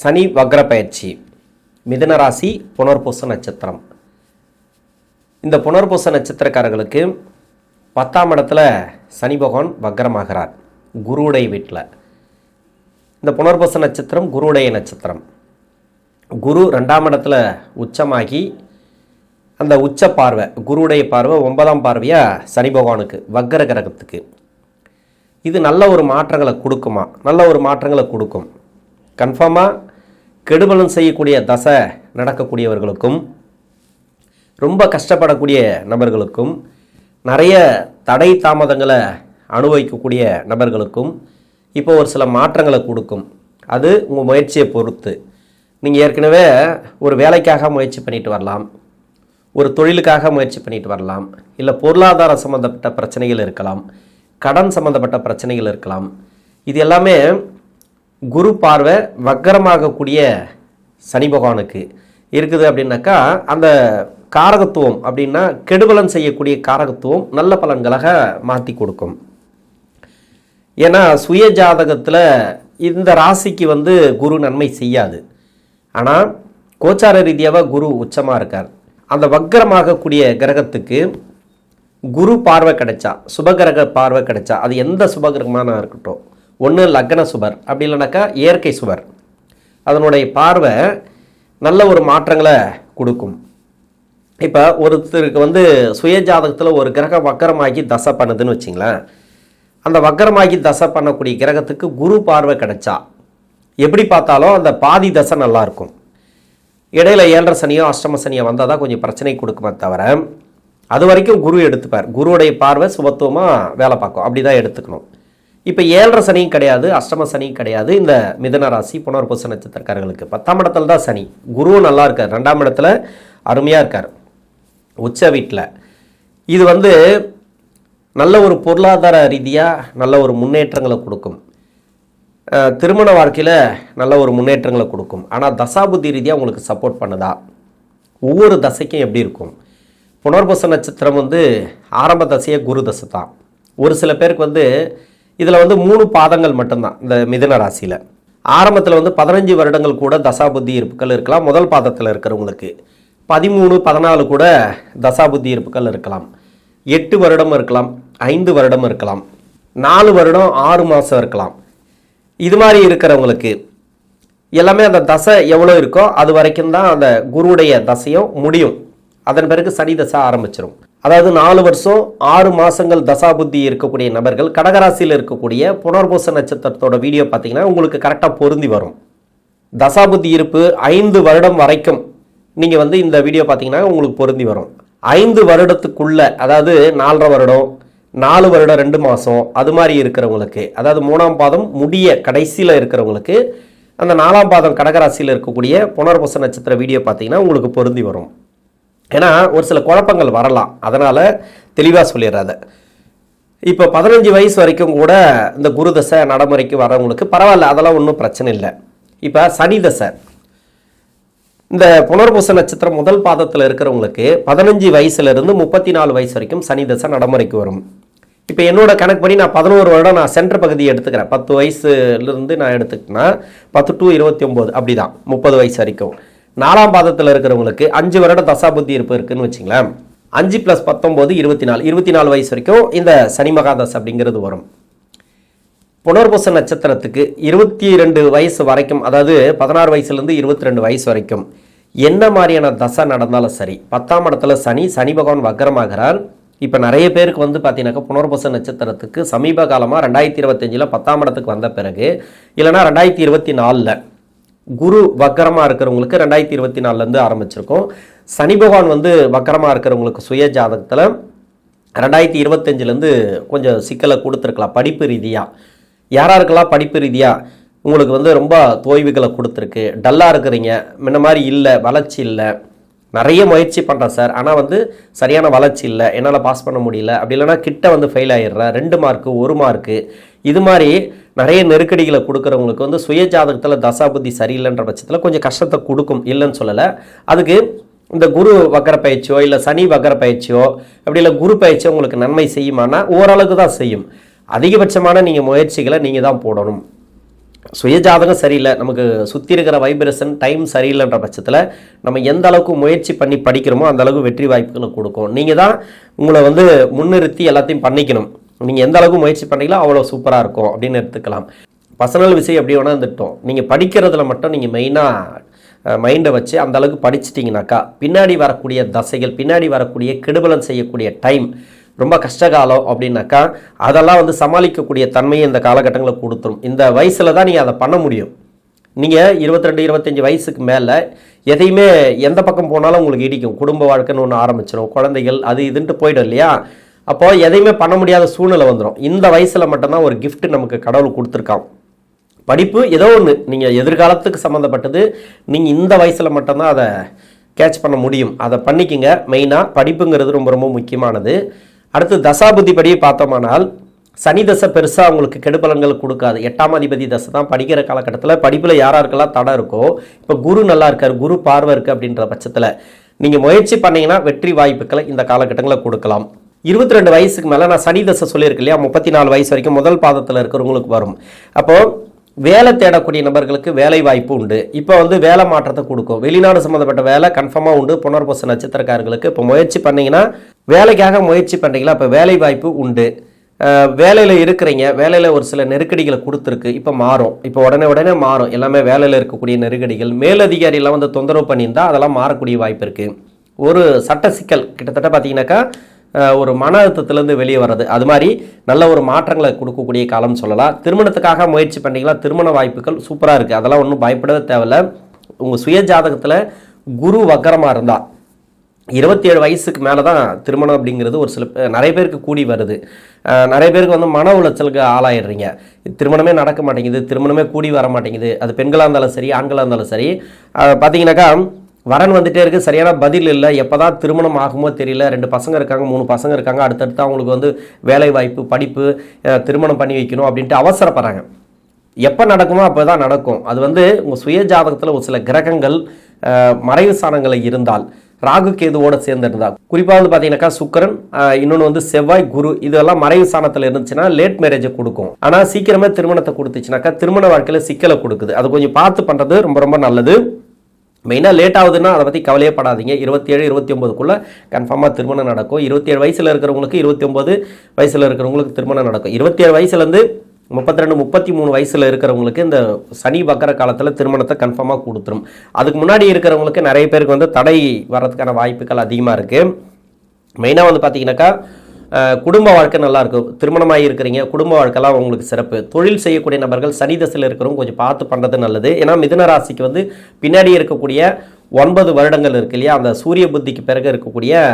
சனி வக்ர பயிற்சி, மிதுன ராசி, புனர்பூச நட்சத்திரம். இந்த புனர்பூச நட்சத்திரக்காரர்களுக்கு 10ஆம் இடத்துல சனி பகவான் வக்ரமாகிறார், குருவுடைய வீட்டில். இந்த புனர்பூச நட்சத்திரம் குருவுடைய நட்சத்திரம். குரு 2ஆம் இடத்துல உச்சமாகி அந்த உச்ச பார்வை, குருவுடைய பார்வை 9ஆம் பார்வையாக சனி பகவானுக்கு, வக்ர கிரகத்துக்கு. இது நல்ல ஒரு மாற்றங்களை கொடுக்குமா? நல்ல ஒரு மாற்றங்களை கொடுக்கும். கன்ஃபார்மாக கெடுபலன் செய்யக்கூடிய தசை நடக்கக்கூடியவர்களுக்கும், ரொம்ப கஷ்டப்படக்கூடிய நபர்களுக்கும், நிறைய தடை தாமதங்களை அனுபவிக்கக்கூடிய நபர்களுக்கும் இப்போ ஒரு சில மாற்றங்களை கொடுக்கும். அது உங்கள் முயற்சியை பொறுத்து. நீங்கள் ஏற்கனவே ஒரு வேலைக்காக முயற்சி பண்ணிட்டு வரலாம், ஒரு தொழிலுக்காக முயற்சி பண்ணிட்டு வரலாம், இல்லை பொருளாதார சம்மந்தப்பட்ட பிரச்சனைகள் இருக்கலாம், கடன் சம்மந்தப்பட்ட பிரச்சனைகள் இருக்கலாம். இது எல்லாமே குரு பார்வை வக்கரமாகக்கூடிய சனி பகவானுக்கு இருக்குது அப்படின்னாக்கா, அந்த காரகத்துவம் அப்படின்னா கெடுபலன் செய்யக்கூடிய காரகத்துவம் நல்ல பலன்களாக மாற்றி கொடுக்கும். ஏன்னா சுய ஜாதகத்தில் இந்த ராசிக்கு குரு நன்மை செய்யாது. ஆனால் கோச்சார ரீதியாக குரு உச்சமாக இருக்கார். அந்த வக்கரமாகக்கூடிய கிரகத்துக்கு குரு பார்வை கிடைச்சா, சுபகிரக பார்வை கிடைச்சா, அது எந்த சுபகிரகமான இருக்கட்டும், ஒன்று லக்ன சுபர், அப்படி இல்லைனாக்கா இயற்கை சுபர், அதனுடைய பார்வை நல்ல ஒரு மாற்றங்களை கொடுக்கும். இப்போ ஒருத்தருக்கு சுய ஜாதகத்தில் ஒரு கிரகம் வக்கரமாகி தசை பண்ணுதுன்னு வச்சிங்களேன். அந்த வக்கரமாகி தசை பண்ணக்கூடிய கிரகத்துக்கு குரு பார்வை கிடைச்சா எப்படி பார்த்தாலும் அந்த பாதி தசை நல்லாயிருக்கும். இடையில 7.5 சனியோ அஷ்டம சனியோ வந்தால் தான் கொஞ்சம் பிரச்சனை கொடுக்குமே தவிர, அது வரைக்கும் குரு எடுத்துப்பார். குருவுடைய பார்வை சுபத்துவமாக வேலை பார்க்கும், அப்படி தான் எடுத்துக்கணும். இப்போ 7.5 சனியும் கிடையாது, அஷ்டம சனியும் கிடையாது. இந்த மிதுன ராசி புனர்பூச நட்சத்திரக்காரர்களுக்கு 10ஆம் இடத்துல தான் சனி. குருவும் நல்லா இருக்கார், 2ஆம் இடத்துல அருமையாக இருக்கார், உச்ச வீட்டில். இது நல்ல ஒரு பொருளாதார ரீதியாக நல்ல ஒரு முன்னேற்றங்களை கொடுக்கும். திருமண வாழ்க்கையில் நல்ல ஒரு முன்னேற்றங்களை கொடுக்கும். ஆனால் தசாபுத்தி ரீதியாக உங்களுக்கு சப்போர்ட் பண்ணுதா? ஒவ்வொரு தசைக்கும் எப்படி இருக்கும்? புனர்பூச நட்சத்திரம் ஆரம்ப தசையே குரு தசை தான். ஒரு சில பேருக்கு இதில் 3 பாதங்கள் மட்டும்தான். இந்த மிதுன ராசியில் ஆரம்பத்தில் 15 வருடங்கள் கூட தசாபுத்தி இருப்புகள் இருக்கலாம். முதல் பாதத்தில் இருக்கிறவங்களுக்கு 13, 14 கூட தசாபுத்தி இருப்புகள் இருக்கலாம். 8 வருடம் இருக்கலாம், 5 வருடம் இருக்கலாம், 4 வருடம் 6 மாதம் இருக்கலாம். இது மாதிரி இருக்கிறவங்களுக்கு எல்லாமே அந்த தசை எவ்வளோ இருக்கோ அது வரைக்கும் தான் அந்த குருவுடைய தசையும் முடியும். அதன் பிறகு சனி தசை ஆரம்பிச்சிடும். அதாவது 4 வருஷம் 6 மாதங்கள் தசாபுத்தி இருக்கக்கூடிய நபர்கள், கடகராசியில் இருக்கக்கூடிய புனர்பூச நட்சத்திரத்தோட வீடியோ பார்த்தீங்கன்னா உங்களுக்கு கரெக்டாக பொருந்தி வரும். தசாபுத்தி இருப்பு 5 வருடம் வரைக்கும் நீங்கள் இந்த வீடியோ பார்த்தீங்கன்னா உங்களுக்கு பொருந்தி வரும். 5 வருடத்துக்குள்ள, அதாவது 4.5 வருடம், 4 வருடம் 2 மாதம், அது மாதிரி இருக்கிறவங்களுக்கு, அதாவது 3ஆம் பாதம் முடிய கடைசியில் இருக்கிறவங்களுக்கு அந்த 4ஆம் பாதம் கடகராசியில் இருக்கக்கூடிய புனர்பூச நட்சத்திர வீடியோ பார்த்தீங்கன்னா உங்களுக்கு பொருந்தி வரும். ஏன்னா ஒரு சில குழப்பங்கள் வரலாம், அதனால் தெளிவாக சொல்லிடுறாரு. இப்போ 15 வயசு வரைக்கும் கூட இந்த குரு தசை நடைமுறைக்கு வரவங்களுக்கு பரவாயில்ல, அதெல்லாம் ஒன்றும் பிரச்சனை இல்லை. இப்போ சனி தசை, இந்த புனர்பூச நட்சத்திரம் முதல் பாதத்தில் இருக்கிறவங்களுக்கு 15 வயசுலேருந்து 34 வயசு வரைக்கும் சனி தசை நடைமுறைக்கு வரும். இப்போ என்னோட கணக்குப்படி நான் 11 வருடம் நான் சென்டர் பகுதியை எடுத்துக்கிறேன். 10 வயசுலேருந்து நான் எடுத்துக்கிட்டேன்னா 10 to 29 அப்படி தான் 30 வயசு வரைக்கும். 4ஆம் பாதத்தில் இருக்கிறவங்களுக்கு 5 வருடம் தசாபுத்தி இருப்பு இருக்குன்னு வச்சிங்களேன். 5 + 19 24 வயசு வரைக்கும் இந்த சனி மகாதசை அப்படிங்கிறது வரும். புனர்பூச நட்சத்திரத்துக்கு 22 வயசு வரைக்கும், அதாவது 16 வயசுலேருந்து 22 வயசு வரைக்கும் என்ன மாதிரியான தசை நடந்தாலும் சரி, 10ஆம் இடத்துல சனி பகவான் வக்கரமாகிறார். இப்போ நிறைய பேருக்கு பார்த்தீங்கன்னாக்கா புனர்பூச நட்சத்திரத்துக்கு சமீப காலமாக 2025 10ஆம் இடத்துக்கு வந்த பிறகு, இல்லைனா 2024 குரு வக்கரமாக இருக்கிறவங்களுக்கு 2024 ஆரம்பிச்சிருக்கோம். சனி பகவான் வக்கரமாக இருக்கிறவங்களுக்கு சுய ஜாதகத்தில் 2025 கொஞ்சம் சிக்கலை கொடுத்துருக்கலாம். படிப்பு ரீதியாக யாராருக்கெல்லாம் படிப்பு ரீதியாக உங்களுக்கு ரொம்ப தோய்வுகளை கொடுத்துருக்கு, டல்லாக இருக்கிறீங்க, முன்ன மாதிரி இல்லை, வளர்ச்சி இல்லை, நிறைய முயற்சி பண்ணுறேன் சார், ஆனால் சரியான வளர்ச்சி இல்லை, என்னால் பாஸ் பண்ண முடியல, அப்படி இல்லைனா கிட்ட ஃபெயில் ஆகிடுறேன், 2 மார்க்கு 1 மார்க்கு, இது மாதிரி நிறைய நெருக்கடிகளை கொடுக்குறவங்களுக்கு சுய ஜாதகத்தில் தசாபுத்தி சரியில்லைன்ற பட்சத்தில் கொஞ்சம் கஷ்டத்தை கொடுக்கும், இல்லைன்னு சொல்லலை. அதுக்கு இந்த குரு வக்கர பயிற்சியோ இல்லை சனி வக்கர பயிற்சியோ அப்படி இல்லை குரு பயிற்சியோ உங்களுக்கு நன்மை செய்யுமானா ஓரளவுக்கு தான் செய்யும். அதிகபட்சமான நீங்கள் முயற்சிகளை நீங்கள் தான் போடணும். சுயஜாதகம் சரியில்லை, நமக்கு சுற்றி இருக்கிற வைப்ரேஷன் டைம் சரியில்லைன்ற பட்சத்தில் நம்ம எந்த அளவுக்கு முயற்சி பண்ணி படிக்கிறோமோ அந்த அளவுக்கு வெற்றி வாய்ப்புகளை கொடுக்கும். நீங்கள் தான் உங்களை வந்து முன்னிறுத்தி எல்லாத்தையும் பண்ணிக்கணும். நீங்கள் எந்த அளவுக்கு முயற்சி பண்ணீங்களோ அவ்வளோ சூப்பராக இருக்கும் அப்படின்னு எடுத்துக்கலாம். பர்சனல் விஷயம் எப்படி வேணால் இருந்துட்டோம், நீங்கள் படிக்கிறதுல மட்டும் நீங்கள் மெயினாக மைண்டை வச்சு அந்த அளவுக்கு படிச்சிட்டிங்கனாக்கா பின்னாடி வரக்கூடிய தசைகள், பின்னாடி வரக்கூடிய கெடுபலன் செய்யக்கூடிய டைம், ரொம்ப கஷ்டகாலம் அப்படின்னாக்கா அதெல்லாம் வந்து சமாளிக்கக்கூடிய தன்மையை இந்த காலகட்டங்களில் கொடுத்துரும். இந்த வயசில் தான் நீங்கள் அதை பண்ண முடியும். நீங்கள் 22, 25 வயசுக்கு மேலே எதையுமே எந்த பக்கம் போனாலும் உங்களுக்கு இடிக்கும். குடும்ப வாழ்க்கைன்னு ஒன்று ஆரம்பிச்சிடும், குழந்தைகள் அது இதுன்ட்டு போய்டும் இல்லையா? அப்போது எதையுமே பண்ண முடியாத சூழ்நிலை வந்துடும். இந்த வயசில் மட்டும்தான் ஒரு கிஃப்ட் நமக்கு கடவுள் கொடுத்துருக்கான். படிப்பு ஏதோ ஒன்று நீங்கள் எதிர்காலத்துக்கு சம்மந்தப்பட்டது, நீங்கள் இந்த வயசில் மட்டும்தான் அதை கேட்ச் பண்ண முடியும். அதை பண்ணிக்கங்க. மெயினாக படிப்புங்கிறது ரொம்ப ரொம்ப முக்கியமானது. அடுத்து தசாபுத்தி படியை பார்த்தோமானால் சனி தசை பெருசாக உங்களுக்கு கெடுபலன்கள் கொடுக்காது. 8ஆம் அதிபதி தசை தான் படிக்கிற காலகட்டத்தில் படிப்பில் யாராருக்கெல்லாம் தடை இருக்கோ, இப்போ குரு நல்லா இருக்கார், குரு பார்வை இருக்குது அப்படின்ற பட்சத்தில் நீங்கள் முயற்சி பண்ணிங்கன்னா வெற்றி வாய்ப்புகளை இந்த காலகட்டங்களில் கொடுக்கலாம். 22 வயசுக்கு மேலே நான் சனி தசை சொல்லியிருக்கேன் இல்லையா, 34 வயசு வரைக்கும் முதல் பாதத்தில் இருக்கிறவங்களுக்கு வரும். அப்போது வேலை தேடக்கூடிய நபர்களுக்கு வேலை வாய்ப்பு உண்டு. இப்போ வந்து வேலை மாற்றத்தை கொடுக்கும். வெளிநாடு சம்மந்தப்பட்ட வேலை கன்ஃபார்மாக உண்டு. புனர்பூச நட்சத்திரக்காரர்களுக்கு இப்போ முயற்சி பண்ணிங்கன்னா, வேலைக்காக முயற்சி பண்ணுறீங்களா, இப்போ வேலை வாய்ப்பு உண்டு. வேலையில் இருக்கிறீங்க, வேலையில் ஒரு சில நெருக்கடிகளை கொடுத்துருக்கு, இப்போ மாறும். இப்போ உடனே மாறும். எல்லாமே வேலையில் இருக்கக்கூடிய நெருக்கடிகள், மேலதிகாரியெல்லாம் வந்து தொந்தரவு பண்ணியிருந்தால் அதெல்லாம் மாறக்கூடிய வாய்ப்பு இருக்குது. ஒரு சட்ட சிக்கல் கிட்டத்தட்ட பார்த்தீங்கன்னாக்கா ஒரு மன அழுத்தத்திலேருந்து வெளியே வர்றது, அது மாதிரி நல்ல ஒரு மாற்றங்களை கொடுக்கக்கூடிய காலம்னு சொல்லலாம். திருமணத்துக்காக முயற்சி பண்ணிங்களா, திருமண வாய்ப்புகள் சூப்பராக இருக்குது. அதெல்லாம் ஒன்றும் பயப்படவே தேவையில்லை. உங்கள் சுய ஜாதகத்தில் குரு வக்கரமாக இருந்தால் 27 வயசுக்கு மேலே தான் திருமணம் அப்படிங்கிறது ஒரு சில நிறைய பேருக்கு கூடி வருது. நிறைய பேருக்கு வந்து மன உளைச்சலுக்கு ஆளாயிடுறீங்க. திருமணமே நடக்க மாட்டேங்குது, திருமணமே கூடி வர மாட்டேங்குது. அது பெண்களாக இருந்தாலும் சரி, ஆண்களாக இருந்தாலும் சரி. பார்த்தீங்கன்னாக்கா வரன் வந்துகிட்டே இருக்குது, சரியான பதில் இல்லை. எப்போ தான் திருமணம் ஆகுமோ தெரியல. 2 பசங்க இருக்காங்க, 3 பசங்க இருக்காங்க, அடுத்தடுத்து அவங்களுக்கு வந்து வேலை வாய்ப்பு, படிப்பு, திருமணம் பண்ணி வைக்கணும் அப்படின்ட்டு அவசரப்படுறாங்க. எப்போ நடக்குமோ அப்போ தான் நடக்கும். அது வந்து உங்கள் சுய ஜாதகத்தில் ஒரு சில கிரகங்கள் மறைவு சாணங்களை இருந்தால், ராகு கேதுவோடு சேர்ந்துருந்தால், குறிப்பாக வந்து பார்த்தீங்கன்னாக்கா சுக்கிரன், இன்னொன்று வந்து செவ்வாய், குரு, இதெல்லாம் மறைவு சாணத்தில் இருந்துச்சுன்னா லேட் மேரேஜை கொடுக்கும். ஆனால் சீக்கிரமே திருமணத்தை கொடுத்துச்சுனாக்கா திருமண வாழ்க்கையில் சிக்கலை கொடுக்குது. அது கொஞ்சம் பார்த்து பண்ணுறது ரொம்ப ரொம்ப நல்லது. மெயினாக லேட் ஆகுதுன்னா அதை பற்றி கவலையே படாதீங்க. 27, 29க்குள்ளே கன்ஃபார்மாக திருமணம் நடக்கும். 27 வயசில் இருக்கிறவங்களுக்கு, 29 வயசில் இருக்கிறவங்களுக்கு திருமணம் நடக்கும். 27 வயசுலேருந்து 32, 33 வயசில் இருக்கிறவங்களுக்கு இந்த சனி வக்கர காலத்தில் திருமணத்தை கன்ஃபார்மாக கொடுத்துரும். அதுக்கு முன்னாடி இருக்கிறவங்களுக்கு நிறைய பேருக்கு வந்து தடை வர்றதுக்கான வாய்ப்புகள் அதிகமாக இருக்குது. மெயினாக வந்து பார்த்தீங்கன்னாக்கா குடும்ப வாழ்க்கை நல்லாயிருக்கும். திருமணமாக இருக்கிறீங்க, குடும்ப வாழ்க்கைலாம் உங்களுக்கு சிறப்பு. தொழில் செய்யக்கூடிய நபர்கள் சனி தசையில் இருக்கிறவங்க கொஞ்சம் பார்த்து பண்ணுறது நல்லது. ஏன்னா மிதுன ராசிக்கு வந்து பின்னாடி இருக்கக்கூடிய 9 வருடங்கள் இருக்கு இல்லையா, அந்த சூரிய புத்திக்கு பிறகு இருக்கக்கூடிய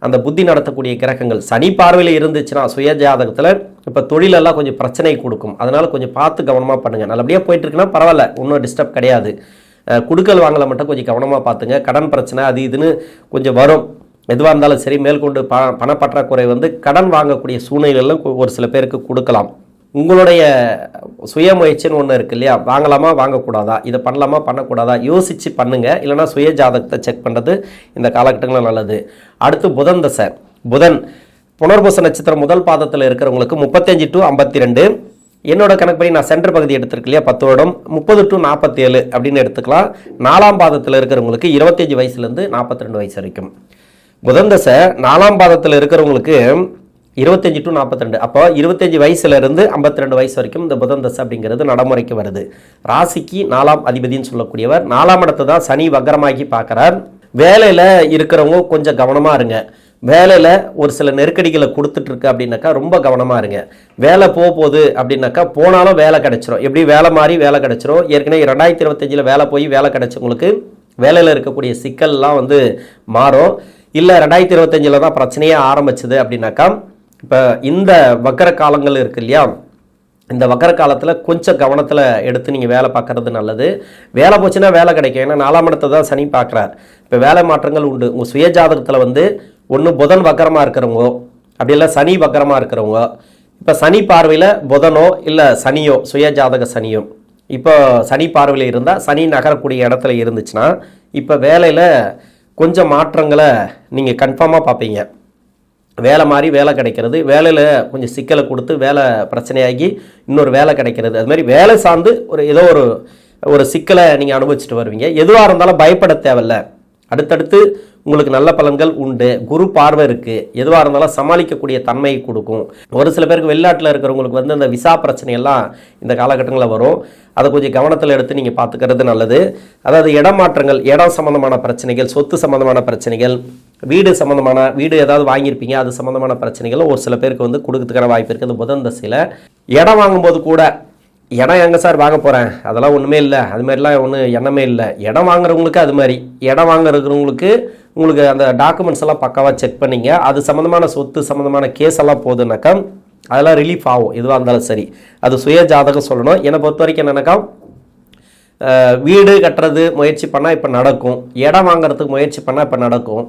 அந்த புத்தி நடத்தக்கூடிய கிரகங்கள் சனி பார்வையில் இருந்துச்சுன்னா சுய ஜாதகத்தில் இப்போ தொழிலெல்லாம் கொஞ்சம் பிரச்சனை கொடுக்கும். அதனால் கொஞ்சம் பார்த்து கவனமாக பண்ணுங்கள். நல்லபடியாக போயிட்டு இருக்குன்னா பரவாயில்ல, ஒன்றும் டிஸ்டர்ப் கிடையாது. குடுக்கல் வாங்கலை மட்டும் கொஞ்சம் கவனமாக பார்த்துங்க. கடன் பிரச்சனை அது இதுன்னு கொஞ்சம் வரும். எதுவாக இருந்தாலும் சரி, மேற்கொண்டு பணப்பற்றாக்குறை வந்து கடன் வாங்கக்கூடிய சூழ்நிலைகளும் ஒரு சில பேருக்கு கொடுக்கலாம். உங்களுடைய சுய முயற்சின்னு ஒன்று இருக்குது இல்லையா, வாங்கலாமா வாங்கக்கூடாதா, இதை பண்ணலாமா பண்ணக்கூடாதா யோசித்து பண்ணுங்கள். இல்லைனா சுய ஜாதகத்தை செக் பண்ணுறது இந்த காலகட்டங்களில் நல்லது. அடுத்து புதன் தசை. புதன் புனர்பூச நட்சத்திரம் முதல் பாதத்தில் இருக்கிறவங்களுக்கு 35 to 52. என்னோட கணக்குப்படி நான் சென்டர் பகுதி எடுத்துருக்கு இல்லையா, 10 வருடம், 30 to 47 அப்படின்னு எடுத்துக்கலாம். 4ஆம் பாதத்தில் இருக்கிறவங்களுக்கு 25 வயசுலேருந்து 42 வயசு வரைக்கும். புதன் தசை 4ஆம் பாதத்தில் இருக்கிறவங்களுக்கு 25 to 42. அப்போ 25 வயசுலேருந்து 52 வயசு வரைக்கும் இந்த புதன் தசை அப்படிங்கிறது நடைமுறைக்கு வருது. ராசிக்கு 4ஆம் அதிபதினு சொல்லக்கூடியவர் 4ஆம் இடத்தை தான் சனி வக்கரமாக்கி பார்க்குறார். வேலையில் இருக்கிறவங்க கொஞ்சம் கவனமாக இருங்க. வேலையில் ஒரு சில நெருக்கடிகளை கொடுத்துட்ருக்கு அப்படின்னாக்கா ரொம்ப கவனமாக இருங்க. வேலை போகுது அப்படின்னாக்கா போனாலும் வேலை கிடச்சிரும். எப்படி வேலை மாறி வேலை கிடச்சிரும். ஏற்கனவே 2025 வேலை போய் வேலை கிடச்சவங்களுக்கு வேலையில் இருக்கக்கூடிய சிக்கல்லாம் வந்து மாறும். இல்லை 2025 தான் பிரச்சனையே ஆரம்பிச்சுது அப்படின்னாக்கா இப்போ இந்த வக்கர காலங்கள் இருக்குது இல்லையா, இந்த வக்கர காலத்தில் கொஞ்சம் கவனத்தில் எடுத்து நீங்கள் வேலை பார்க்குறது நல்லது. வேலை போச்சுன்னா வேலை கிடைக்கும். ஏன்னா 4ஆம் இடத்தை தான் சனி பார்க்குறார். இப்போ வேலை மாற்றங்கள் உண்டு. உங்கள் சுய ஜாதகத்தில் வந்து ஒன்று புதன் வக்கரமாக இருக்கிறவங்க, அப்படி இல்லை சனி வக்கரமாக இருக்கிறவங்க, இப்போ சனி பார்வையில் புதனோ இல்லை சனியோ, சுய ஜாதக சனியோ, இப்போ சனி பார்வையில் இருந்தால் சனி நகரக்கூடிய இடத்துல இருந்துச்சுன்னா இப்போ வேலையில் கொஞ்சம் மாற்றங்களை நீங்கள் கன்ஃபார்மாக பார்ப்பீங்க. வேலை மாதிரி வேலை கிடைக்கிறது, வேலையில் கொஞ்சம் சிக்கலை கொடுத்து வேலை பிரச்சனையாகி இன்னொரு வேலை கிடைக்கிறது, அது மாதிரி வேலை சார்ந்து ஏதோ ஒரு சிக்கலை நீங்கள் அனுபவிச்சுட்டு வருவீங்க. எதுவாக இருந்தாலும் பயப்பட தேவையில்ல, அடுத்தடுத்து உங்களுக்கு நல்ல பலன்கள் உண்டு. குரு பார்வை இருக்குது, எதுவாக இருந்தாலும் சமாளிக்கக்கூடிய தன்மையை கொடுக்கும். ஒரு சில பேருக்கு வெளிநாட்டில் இருக்கிறவங்களுக்கு அந்த விசா பிரச்சனையெல்லாம் இந்த காலகட்டங்களில் வரும். அதை கொஞ்சம் கவனத்தில் எடுத்து நீங்கள் பார்த்துக்கிறது நல்லது. அதாவது இடமாற்றங்கள், இடம் சம்மந்தமான பிரச்சனைகள், சொத்து சம்மந்தமான பிரச்சனைகள், வீடு ஏதாவது வாங்கியிருப்பீங்க அது சம்மந்தமான பிரச்சனைகள் ஒரு சில பேருக்கு கொடுக்கறதுக்கான வாய்ப்பு இருக்குது. அந்த புதன் தசையில் இடம் வாங்கும்போது கூட, இடம் எங்கே சார் வாங்க போகிறேன், அதெல்லாம் ஒன்றுமே இல்லை, அது மாதிரிலாம் ஒன்றும் எண்ணமே இல்லை. இடம் வாங்குறவங்களுக்கு அது மாதிரி, இடம் வாங்குறவங்களுக்கு உங்களுக்கு அந்த டாக்குமெண்ட்ஸ் எல்லாம் பக்காவாக செக் பண்ணிங்க, அது சம்மந்தமான சொத்து சம்மந்தமான கேஸ் எல்லாம் போகுதுனாக்கா அதெல்லாம் ரிலீஃப் ஆகும். எதுவாக இருந்தாலும் சரி, அது சுய ஜாதகம் சொல்லணும். என்னை பொறுத்த வரைக்கும் என்னென்னாக்கா, வீடு கட்டுறது முயற்சி பண்ணால் இப்போ நடக்கும், இடம் வாங்குறதுக்கு முயற்சி பண்ணால் இப்போ நடக்கும்.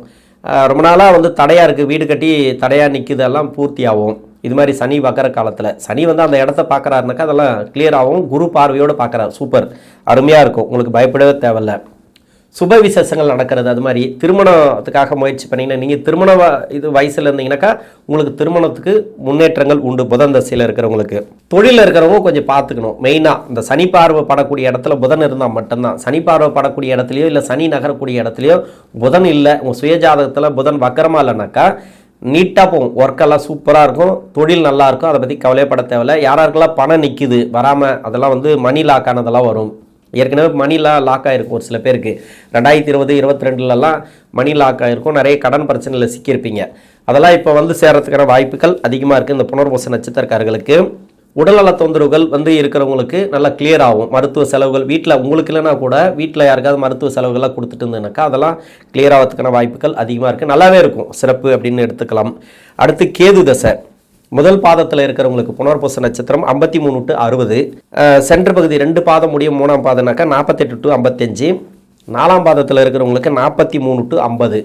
ரொம்ப நாளாக தடையாக இருக்குது, வீடு கட்டி தடையாக நிற்குது, எல்லாம் பூர்த்தி ஆகும். இது மாதிரி சனி வக்கர காலத்தில் சனி அந்த இடத்த பார்க்குறாருனாக்கா அதெல்லாம் கிளியர் ஆகும். குரு பார்வையோடு பார்க்குறாரு, சூப்பர், அருமையாக இருக்கும், உங்களுக்கு பயப்படவே தேவையில்லை. சுப விசேஷங்கள் நடக்கிறது, அது மாதிரி திருமணத்துக்காக முயற்சி பண்ணிங்கன்னா, நீங்கள் திருமண வயசில் இருந்தீங்கன்னாக்கா உங்களுக்கு திருமணத்துக்கு முன்னேற்றங்கள் உண்டு. புதன் தசையில் இருக்கிறவங்களுக்கு, தொழிலில் இருக்கிறவங்க கொஞ்சம் பார்த்துக்கணும். மெயினாக இந்த சனி பார்வை படக்கூடிய இடத்துல புதன் இருந்தால் மட்டும்தான். சனி பார்வை படக்கூடிய இடத்துலையோ இல்லை சனி நகரக்கூடிய இடத்துலையோ புதன் இல்லை, உங்கள் சுயஜாதகத்தில் புதன் வக்கரமாக இல்லைனாக்கா நீட்டாக போகும், ஒர்க்கெல்லாம் சூப்பராக இருக்கும், தொழில் நல்லாயிருக்கும், அதை பற்றி கவலைப்பட தேவையில்லை. யாராருக்கெல்லாம் பணம் நிற்குது வராமல், அதெல்லாம் மணி லாக் ஆனதெல்லாம் வரும். ஏற்கனவே மணிலாம் லாக் ஆகிருக்கும் ஒரு சில பேருக்கு, 2020, 2022லலாம் மணி லாக் ஆகிருக்கும், நிறைய கடன் பிரச்சனையில் சிக்கியிருப்பீங்க. அதெல்லாம் இப்போ சேர்றதுக்கான வாய்ப்புகள் அதிகமாக இருக்குது. இந்த புனர்பூச நட்சத்திரக்காரர்களுக்கு உடல்நல தொந்தரவுகள் இருக்கிறவங்களுக்கு நல்லா கிளியர் ஆகும். மருத்துவ செலவுகள் வீட்டில் உங்களுக்கு இல்லைனா கூட வீட்டில் யாருக்காவது மருத்துவ செலவுகள்லாம் கொடுத்துட்டு இருந்ததுனாக்கா அதெல்லாம் கிளியர் ஆகிறதுக்கான வாய்ப்புகள் அதிகமாக இருக்குது. நல்லாவே இருக்கும், சிறப்பு அப்படின்னு எடுத்துக்கலாம். அடுத்து கேது தசை. முதல் பாதத்தில் இருக்கிறவங்களுக்கு புனர்பூச நட்சத்திரம் 53 to 60, சென்ட்ரு பகுதி 2 பாதம் முடியும், 3ஆம் பாதம்னாக்கா 48 to 55, 4ஆம் பாதத்தில் இருக்கிறவங்களுக்கு 43 to 50.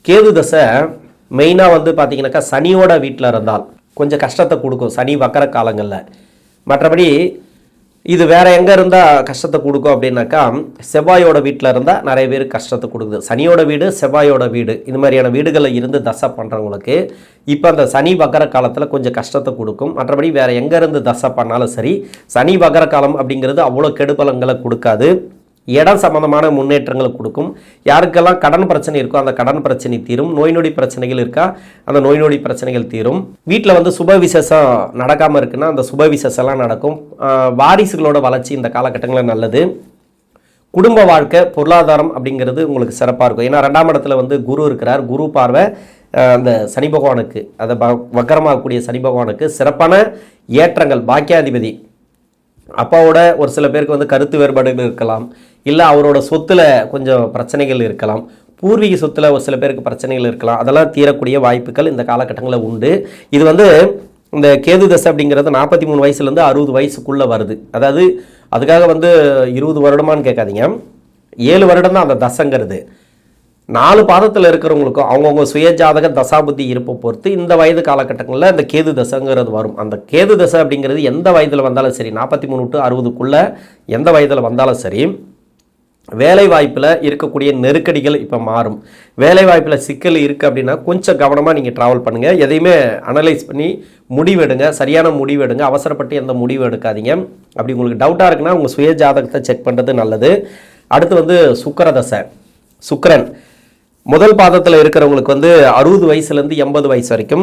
கேது தசை மெயினாக பார்த்தீங்கன்னாக்கா சனியோட வீட்டில் இருந்தால் கொஞ்சம் கஷ்டத்தை கொடுக்கும் சனி வக்கர காலங்களில். மற்றபடி இது வேறு எங்கே இருந்தால் கஷ்டத்தை கொடுக்கும் அப்படின்னாக்கா, செவ்வாயோட வீட்டில் இருந்தால் நிறைய பேர் கஷ்டத்தை கொடுக்குது. சனியோட வீடு, செவ்வாயோட வீடு, இது மாதிரியான வீடுகளில் இருந்து தசை பண்ணுறவங்களுக்கு இப்போ அந்த சனி வக்கர காலத்தில் கொஞ்சம் கஷ்டத்தை கொடுக்கும். மற்றபடி வேறு எங்கேருந்து தசை பண்ணாலும் சரி, சனி வக்கர காலம் அப்படிங்கிறது அவ்வளோ கெடுபலங்களை கொடுக்காது, இடம் சம்பந்தமான முன்னேற்றங்களை கொடுக்கும். யாருக்கெல்லாம் கடன் பிரச்சனை இருக்கோ அந்த கடன் பிரச்சனை தீரும். நோய் நொடி பிரச்சனைகள் இருக்கா, அந்த நோய் நொடி பிரச்சனைகள் தீரும். வீட்டில் சுப விசேஷம் நடக்காமல் இருக்குன்னா அந்த சுப விசேஷம்லாம் நடக்கும். வாரிசுகளோட வளர்ச்சி இந்த காலகட்டங்களில் நல்லது. குடும்ப வாழ்க்கை, பொருளாதாரம் அப்படிங்கிறது உங்களுக்கு சிறப்பாக இருக்கும். ஏன்னா 2ஆம் இடத்துல குரு இருக்கிறார். குரு பார்வை அந்த சனி பகவானுக்கு, அதை வக்கரமாகக்கூடிய சனி பகவானுக்கு சிறப்பான ஏற்றங்கள். பாக்கியாதிபதி அப்பாவோட ஒரு சில பேருக்கு கருத்து வேறுபாடுகள் இருக்கலாம், இல்லை அவரோட சொத்தில் கொஞ்சம் பிரச்சனைகள் இருக்கலாம், பூர்வீக சொத்தில் ஒரு சில பேருக்கு பிரச்சனைகள் இருக்கலாம். அதெல்லாம் தீரக்கூடிய வாய்ப்புகள் இந்த காலகட்டங்களில் உண்டு. இது இந்த கேது தசை அப்படிங்கிறது 43 வயசுலேருந்து 60 வயசுக்குள்ளே வருது. அதாவது அதுக்காக 20 வருடமானு கேட்காதீங்க, 7 வருடம் தான் அந்த தசைங்கிறது. 4 பாதத்தில் இருக்கிறவங்களுக்கும் அவங்கவுங்க சுயஜாதக தசாபுத்தி இருப்பை பொறுத்து இந்த வயது காலகட்டங்களில் இந்த கேது தசைங்கிறது வரும். அந்த கேது தசை அப்படிங்கிறது எந்த வயதில் வந்தாலும் சரி, 43 to 60க்குள்ளே எந்த வயதில் வந்தாலும் சரி, வேலை வாய்ப்பில் இருக்கக்கூடிய நெருக்கடிகள் இப்போ மாறும். வேலை வாய்ப்பில் சிக்கல் இருக்குது அப்படின்னா கொஞ்சம் கவனமாக நீங்கள் ட்ராவல் பண்ணுங்கள். எதையுமே அனலைஸ் பண்ணி முடிவெடுங்க, சரியான முடிவெடுங்க, அவசரப்பட்டு எந்த முடிவு எடுக்காதீங்க. அப்படி உங்களுக்கு டவுட்டாக இருக்குன்னா உங்கள் சுய ஜாதகத்தை செக் பண்ணுறது நல்லது. அடுத்து சுக்கிர தசை. சுக்கிரன் முதல் பாதத்தில் இருக்கிறவங்களுக்கு 60 வயசுலேருந்து 80 வயசு வரைக்கும்,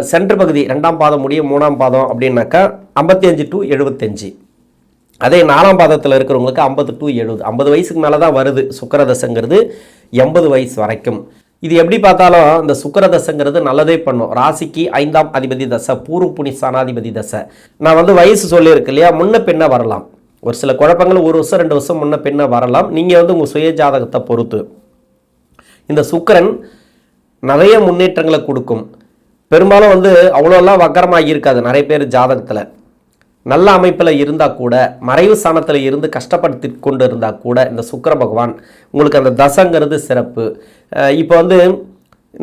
சென்ட்ரு பகுதி 2ஆம் பாதம் முடியும் 3ஆம் பாதம் அப்படின்னாக்கா 55 to 75. அதே 4ஆம் பாதத்தில் இருக்கிறவங்களுக்கு 50 to 70, 50 வயசுக்கு மேலே தான் வருது சுக்கிர தசைங்கிறது, 80 வயசு வரைக்கும். இது எப்படி பார்த்தாலும் இந்த சுக்கிர தசைங்கிறது நல்லதே பண்ணும். ராசிக்கு 5ஆம் அதிபதி தசை, பூர்வ புனிஸ்தானாதிபதி தசை. நான் வயசு சொல்லியிருக்கு இல்லையா, முன்ன பின்ன வரலாம். ஒரு சில குழப்பங்கள் 1 வருஷம் 2 வருஷம் முன்ன பின்ன வரலாம். நீங்கள் உங்கள் சுய ஜாதகத்தை பொறுத்து. இந்த சுக்கிரன் நிறைய முன்னேற்றங்களை கொடுக்கும். பெரும்பாலும் அவ்வளோலாம் வக்கரமாக இருக்காது. நிறைய பேர் ஜாதகத்தில் நல்ல அமைப்பில் இருந்தால் கூட, மறைவு ஸ்தானத்தில் இருந்து கஷ்டப்படுத்தி கொண்டு இருந்தால் கூட, இந்த சுக்கிர பகவான் உங்களுக்கு அந்த தசைங்கிறது சிறப்பு. இப்போ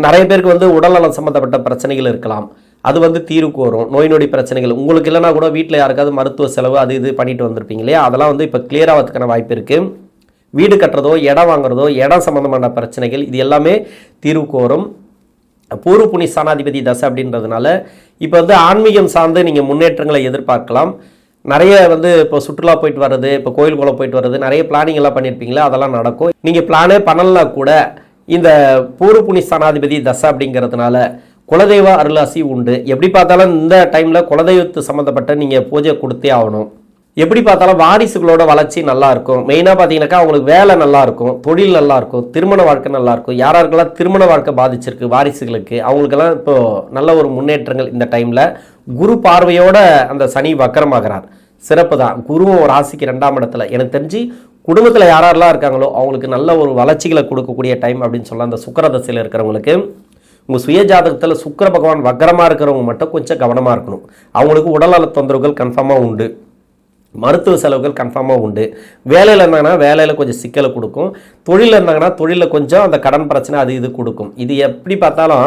நிறைய பேருக்கு உடல்நலம் சம்மந்தப்பட்ட பிரச்சனைகள் இருக்கலாம், அது தீர்வுக்கு வரும். நோய் நொடி பிரச்சனைகள் உங்களுக்கு இல்லைனா கூட வீட்டில் யாருக்காவது மருத்துவ செலவு அது இது பண்ணிட்டு வந்திருப்பீங்க இல்லையா, அதெல்லாம் இப்போ கிளியர் ஆகிறதுக்கான வாய்ப்பு இருக்குது. வீடு கட்டுறதோ, இடம் வாங்குறதோ, இடம் சம்மந்தமான பிரச்சனைகள் இது எல்லாமே தீர்வுக்கு வரும். பூர்வ புண்ணிய ஸ்தானாதிபதி தசை அப்படின்றதுனால இப்போ வந்து ஆன்மீகம் சார்ந்து நீங்கள் முன்னேற்றங்களை எதிர்பார்க்கலாம். நிறைய வந்து இப்போ சுற்றுலா போயிட்டு வர்றது, இப்போ கோயிலுக்குள்ளே போயிட்டு வர்றது, நிறைய பிளானிங் எல்லாம் பண்ணியிருப்பீங்களா, அதெல்லாம் நடக்கும். நீங்கள் பிளானே பண்ணலாம் கூட இந்த பூர்வ புண்ணிய ஸ்தானாதிபதி தசை அப்படிங்கிறதுனால குலதெய்வ அருளாசி உண்டு. எப்படி பார்த்தாலும் இந்த டைமில் குலதெய்வத்து சம்மந்தப்பட்ட நீங்கள் பூஜை கொடுத்தே ஆகணும். எப்படி பார்த்தாலும் வாரிசுகளோட வளர்ச்சி நல்லா இருக்கும். மெயினாக பார்த்தீங்கன்னாக்கா அவங்களுக்கு வேலை நல்லா இருக்கும், தொழில் நல்லா இருக்கும், திருமண வாழ்க்கை நல்லா இருக்கும். யாராருக்கெல்லாம் திருமண வாழ்க்கை பாதிச்சிருக்கு வாரிசுகளுக்கு, அவங்களுக்கெல்லாம் இப்போ நல்ல ஒரு முன்னேற்றங்கள் இந்த டைமில். குரு பார்வையோட அந்த சனி வக்கரமாகிறார், சிறப்பு தான். குருவும் ஒரு ராசிக்கு 2ஆம் இடத்துல. எனக்கு தெரிஞ்சு குடும்பத்தில் யாரெல்லாம் இருக்காங்களோ அவங்களுக்கு நல்ல ஒரு வளர்ச்சிகளை கொடுக்கக்கூடிய டைம் அப்படின்னு சொல்லலாம். அந்த சுக்கிர தசையில் இருக்கிறவங்களுக்கு உங்கள் சுய ஜாதகத்தில் சுக்கிர பகவான் வக்கரமாக இருக்கிறவங்க மட்டும் கொஞ்சம் கவனமாக இருக்கணும். அவங்களுக்கு உடல்நல தொந்தரவுகள் கன்ஃபார்மாக உண்டு, மருத்துவ செலவுகள் கன்ஃபார்மாக உண்டு. வேலையில் இருந்தாங்கன்னா வேலையில் கொஞ்சம் சிக்கலை கொடுக்கும், தொழிலில் இருந்தாங்கன்னா தொழிலில் கொஞ்சம் அந்த கடன் பிரச்சனை அது இது கொடுக்கும். இது எப்படி பார்த்தாலும்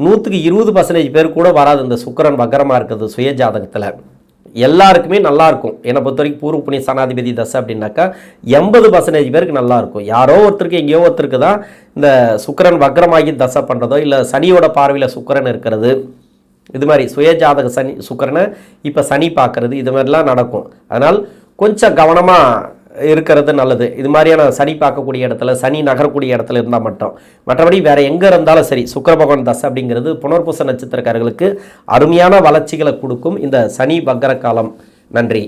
100க்கு 20% பேர் கூட வராது இந்த சுக்கிரன் வக்கரமாக இருக்கிறது சுய ஜாதகத்தில். எல்லாருக்குமே நல்லா இருக்கும். என்னை பொறுத்த வரைக்கும் பூர்வ புண்ணிய ஸ்தானாதிபதி தசை அப்படின்னாக்கா 80% பேருக்கு நல்லா இருக்கும். யாரோ ஒருத்தருக்கு எங்கேயோ ஒருத்தருக்கு தான் இந்த சுக்கிரன் வக்கரமாகி தசை பண்ணுறதோ இல்லை சனியோட பார்வையில் சுக்கிரன் இருக்கிறது, இது மாதிரி சுய ஜாதக சனி சுக்கிரனை இப்போ சனி பார்க்கறது, இது மாதிரிலாம் நடக்கும். அதனால் கொஞ்சம் கவனமாக இருக்கிறது நல்லது. இது மாதிரியான சனி பார்க்கக்கூடிய இடத்துல, சனி நகரக்கூடிய இடத்துல இருந்தால் மட்டும். மற்றபடி வேற எங்கே இருந்தாலும் சரி, சுக்கிர பகவான் தசை அப்படிங்கிறது புனர்பூச நட்சத்திரக்காரர்களுக்கு அருமையான வளர்ச்சிகளை கொடுக்கும் இந்த சனி வக்கர காலம். நன்றி.